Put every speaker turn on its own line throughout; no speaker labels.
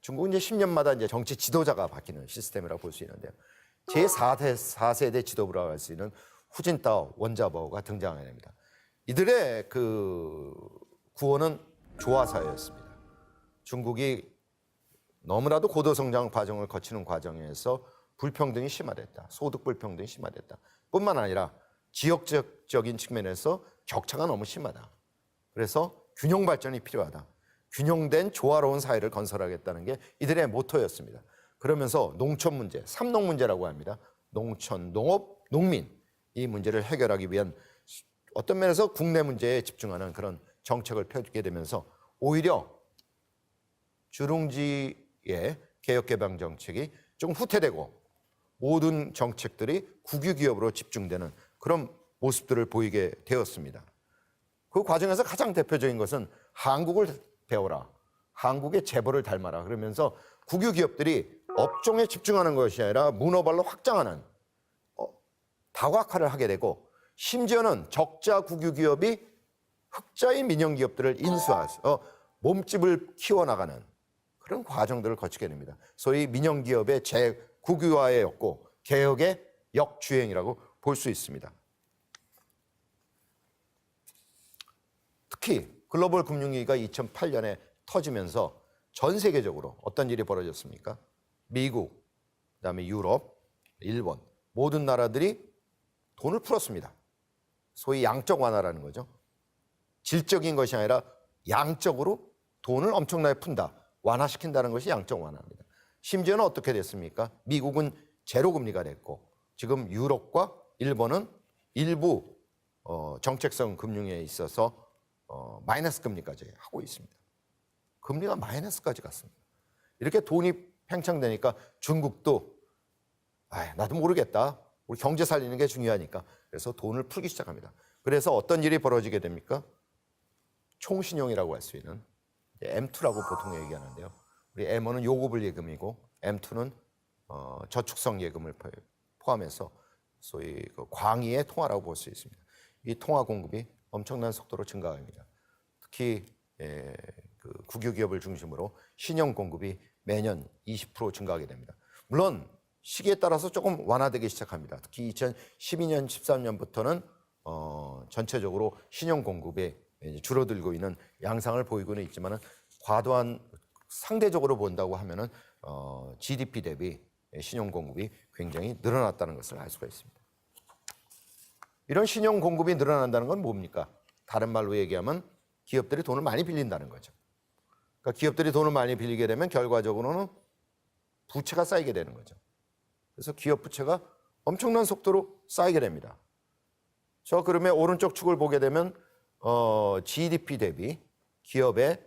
중국은 이제 10년마다 이제 정치 지도자가 바뀌는 시스템이라고 볼 수 있는데요. 제4세대 지도부라고 할 수 있는 후진타오, 원자바오가 등장하게 됩니다. 이들의 그 구호는 조화사회였습니다. 중국이 너무나도 고도성장 과정을 거치는 과정에서 불평등이 심화됐다. 소득 불평등이 심화됐다. 뿐만 아니라 지역적인 측면에서 격차가 너무 심하다. 그래서 균형 발전이 필요하다. 균형된 조화로운 사회를 건설하겠다는 게 이들의 모토였습니다. 그러면서 농촌 문제, 삼농 문제라고 합니다. 농촌, 농업, 농민 이 문제를 해결하기 위한 어떤 면에서 국내 문제에 집중하는 그런 정책을 펴게 되면서 오히려 주룽지의 개혁개방 정책이 좀 후퇴되고 모든 정책들이 국유기업으로 집중되는 그런 모습들을 보이게 되었습니다. 그 과정에서 가장 대표적인 것은 한국을 배워라, 한국의 재벌을 닮아라 그러면서 국유기업들이 업종에 집중하는 것이 아니라 문어발로 확장하는 다각화를 하게 되고 심지어는 적자 국유기업이 흑자의 민영기업들을 인수해서 몸집을 키워나가는 그런 과정들을 거치게 됩니다. 소위 민영기업의 재국유화였고 개혁의 역주행이라고 볼 수 있습니다. 특히 글로벌 금융위기가 2008년에 터지면서 전 세계적으로 어떤 일이 벌어졌습니까? 미국, 그다음에 유럽, 일본 모든 나라들이 돈을 풀었습니다. 소위 양적 완화라는 거죠. 질적인 것이 아니라 양적으로 돈을 엄청나게 푼다. 완화시킨다는 것이 양적 완화입니다. 심지어는 어떻게 됐습니까? 미국은 제로금리가 됐고 지금 유럽과 일본은 일부 정책성 금융에 있어서 마이너스 금리까지 하고 있습니다. 금리가 마이너스까지 갔습니다. 이렇게 돈이 팽창되니까 중국도 나도 모르겠다. 우리 경제 살리는 게 중요하니까. 그래서 돈을 풀기 시작합니다. 그래서 어떤 일이 벌어지게 됩니까? 총신용이라고 할 수 있는 M2라고 보통 얘기하는데요. 우리 M1은 요구불 예금이고 M2는 저축성 예금을 포함해서 소위 그 광의의 통화라고 볼 수 있습니다. 이 통화 공급이 엄청난 속도로 증가합니다. 특히 그 국유기업을 중심으로 신용 공급이 매년 20% 증가하게 됩니다. 물론 시기에 따라서 조금 완화되기 시작합니다. 특히 2012년, 13년부터는 전체적으로 신용 공급이 줄어들고 있는 양상을 보이고는 있지만 과도한 상대적으로 본다고 하면은 GDP 대비 신용 공급이 굉장히 늘어났다는 것을 알 수가 있습니다. 이런 신용 공급이 늘어난다는 건 뭡니까? 다른 말로 얘기하면 기업들이 돈을 많이 빌린다는 거죠. 그러니까 기업들이 돈을 많이 빌리게 되면 결과적으로는 부채가 쌓이게 되는 거죠. 그래서 기업 부채가 엄청난 속도로 쌓이게 됩니다. 그러면 오른쪽 축을 보게 되면 GDP 대비 기업의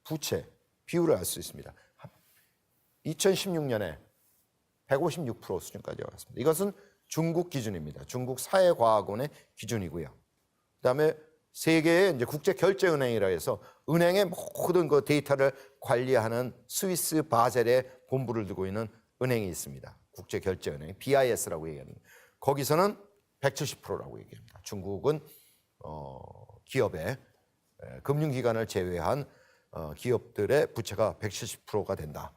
부채 비율을 알 수 있습니다. 2016년에 156% 수준까지 왔습니다. 이것은 중국 기준입니다. 중국 사회과학원의 기준이고요. 그다음에 세계의 이제 국제결제은행이라 해서 은행의 모든 그 데이터를 관리하는 스위스 바젤에 본부를 두고 있는 은행이 있습니다. 국제결제은행, BIS라고 얘기합니다. 거기서는 170%라고 얘기합니다. 중국은 기업의 금융기관을 제외한 기업들의 부채가 170%가 된다.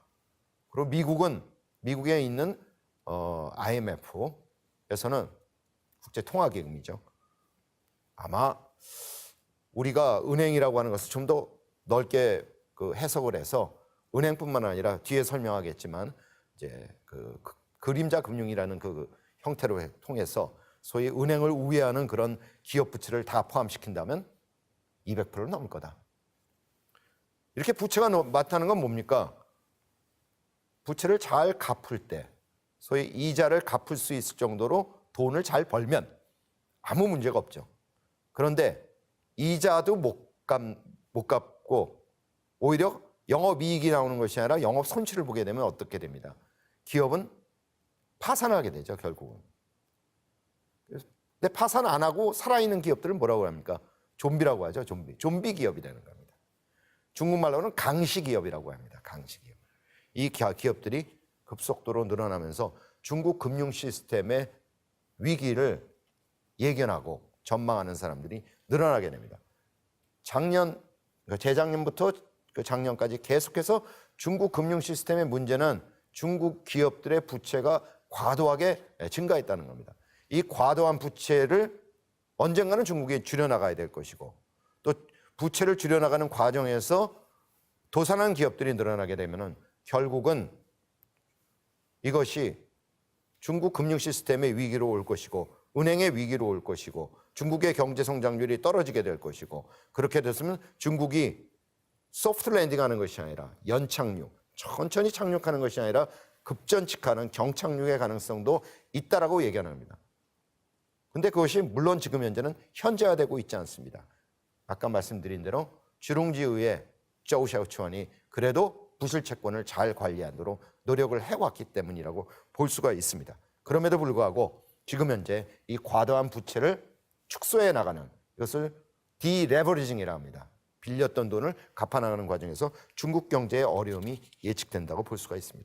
그리고 미국에 있는 IMF에서는 국제통화기금이죠. 아마 우리가 은행이라고 하는 것을 좀 더 넓게 그 해석을 해서 은행뿐만 아니라 뒤에 설명하겠지만 이제 그 그림자 금융이라는 그 형태로 통해서 소위 은행을 우회하는 그런 기업 부채를 다 포함시킨다면 200%는 넘을 거다. 이렇게 부채가 많다는 건 뭡니까? 부채를 잘 갚을 때, 소위 이자를 갚을 수 있을 정도로 돈을 잘 벌면 아무 문제가 없죠. 그런데 이자도 못 갚고 오히려 영업이익이 나오는 것이 아니라 영업 손실을 보게 되면 어떻게 됩니다? 기업은 파산하게 되죠, 결국은. 근데 파산 안 하고 살아있는 기업들은 뭐라고 합니까? 좀비라고 하죠, 좀비. 좀비 기업이 되는 겁니다. 중국말로는 강시기업이라고 합니다, 강시기업. 이 기업들이 급속도로 늘어나면서 중국 금융 시스템의 위기를 예견하고 전망하는 사람들이 늘어나게 됩니다. 재작년부터 작년까지 계속해서 중국 금융 시스템의 문제는 중국 기업들의 부채가 과도하게 증가했다는 겁니다. 이 과도한 부채를 언젠가는 중국이 줄여나가야 될 것이고 또 부채를 줄여나가는 과정에서 도산한 기업들이 늘어나게 되면 결국은 이것이 중국 금융 시스템의 위기로 올 것이고 은행의 위기로 올 것이고 중국의 경제 성장률이 떨어지게 될 것이고 그렇게 됐으면 중국이 소프트 랜딩하는 것이 아니라 연착륙, 천천히 착륙하는 것이 아니라 급전직하는 경착륙의 가능성도 있다라고 얘기하는 겁니다. 근데 그것이 물론 지금 현재는 현재화되고 있지 않습니다. 아까 말씀드린 대로 주룽지의회 조우 샤오추안이 그래도 부실 채권을 잘 관리하도록 노력을 해왔기 때문이라고 볼 수가 있습니다. 그럼에도 불구하고 지금 현재 이 과도한 부채를 축소해 나가는 이것을 디레버리징이라고 합니다. 빌렸던 돈을 갚아나가는 과정에서 중국 경제의 어려움이 예측된다고 볼 수가 있습니다.